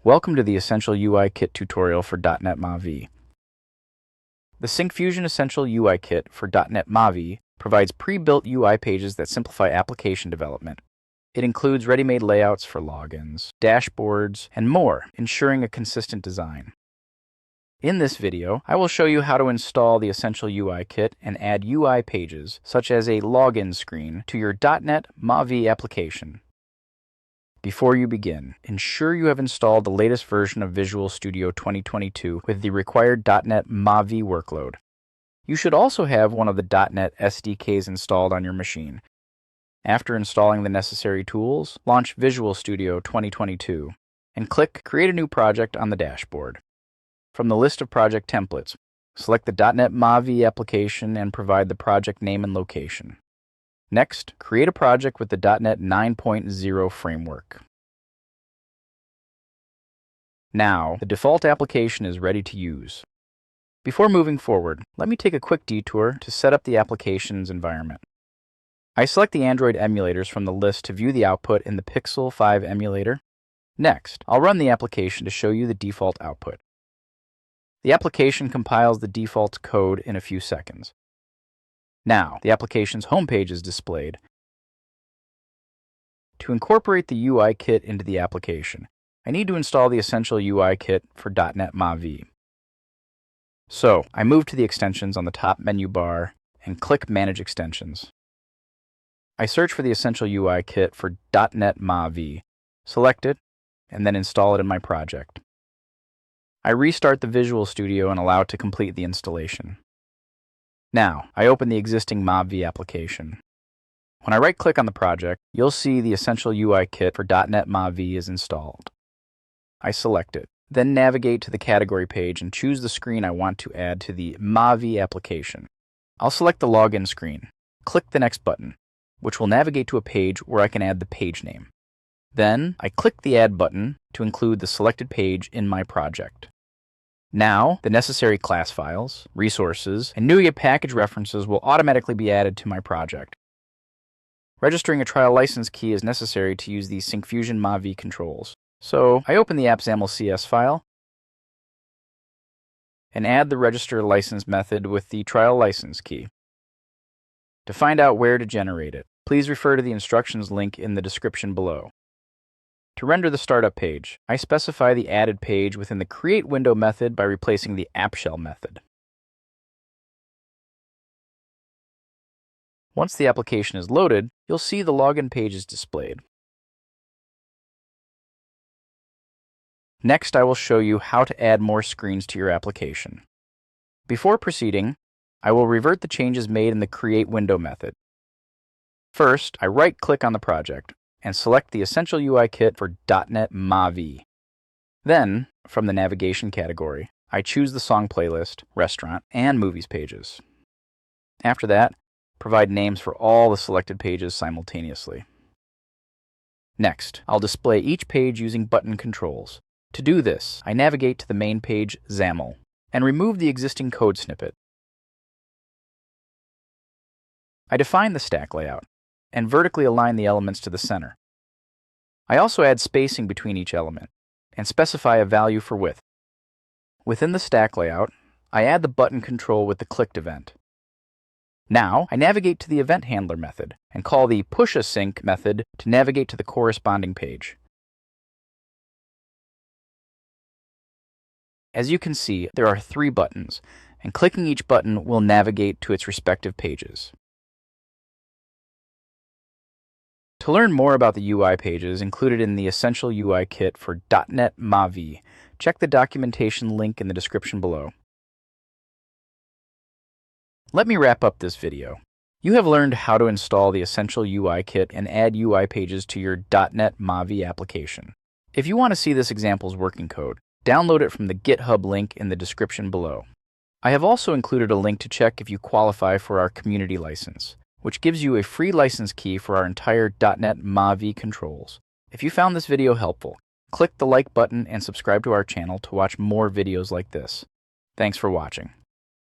Welcome to the Essential UI Kit tutorial for .NET MAUI. The Syncfusion Essential UI Kit for .NET MAUI provides pre-built UI pages that simplify application development. It includes ready-made layouts for logins, dashboards, and more, ensuring a consistent design. In this video, I will show you how to install the Essential UI Kit and add UI pages, such as a login screen, to your .NET MAUI application. Before you begin, ensure you have installed the latest version of Visual Studio 2022 with the required .NET MAUI workload. You should also have one of the .NET SDKs installed on your machine. After installing the necessary tools, launch Visual Studio 2022 and click Create a New Project on the dashboard. From the list of project templates, select the .NET MAUI application and provide the project name and location. Next, create a project with the .NET 9.0 framework. Now, the default application is ready to use. Before moving forward, let me take a quick detour to set up the application's environment. I select the Android emulators from the list to view the output in the Pixel 5 emulator. Next, I'll run the application to show you the default output. The application compiles the default code in a few seconds. Now, the application's homepage is displayed. To incorporate the UI kit into the application, I need to install the Essential UI Kit for .NET MAUI. So, I move to the extensions on the top menu bar and click Manage Extensions. I search for the Essential UI Kit for .NET MAUI, select it, and then install it in my project. I restart the Visual Studio and allow it to complete the installation. Now, I open the existing MAUI application. When I right-click on the project, you'll see the Essential UI Kit for .NET MAUI is installed. I select it, then navigate to the category page and choose the screen I want to add to the MAUI application. I'll select the login screen, click the Next button, which will navigate to a page where I can add the page name. Then, I click the Add button to include the selected page in my project. Now, the necessary class files, resources, and NUIA package references will automatically be added to my project. Registering a trial license key is necessary to use the Syncfusion MAUI controls. So, I open the appsaml.cs file and add the register license method with the trial license key. To find out where to generate it, please refer to the instructions link in the description below. To render the startup page, I specify the added page within the create window method by replacing the appshell method. Once the application is loaded, you'll see the login page is displayed. Next, I will show you how to add more screens to your application. Before proceeding, I will revert the changes made in the create window method. First, I right-click on the project and select the Essential UI Kit for .NET MAUI. Then, from the navigation category, I choose the song playlist, restaurant, and movies pages. After that, provide names for all the selected pages simultaneously. Next, I'll display each page using button controls. To do this, I navigate to the main page XAML and remove the existing code snippet. I define the stack layout and vertically align the elements to the center. I also add spacing between each element and specify a value for width. Within the stack layout, I add the button control with the clicked event. Now, I navigate to the event handler method and call the pushAsync method to navigate to the corresponding page. As you can see, there are 3 buttons, and clicking each button will navigate to its respective pages. To learn more about the UI pages included in the Essential UI Kit for .NET MAUI, check the documentation link in the description below. Let me wrap up this video. You have learned how to install the Essential UI Kit and add UI pages to your .NET MAUI application. If you want to see this example's working code, download it from the GitHub link in the description below. I have also included a link to check if you qualify for our community license, which gives you a free license key for our entire .NET MAUI controls. If you found this video helpful, click the like button and subscribe to our channel to watch more videos like this. Thanks for watching.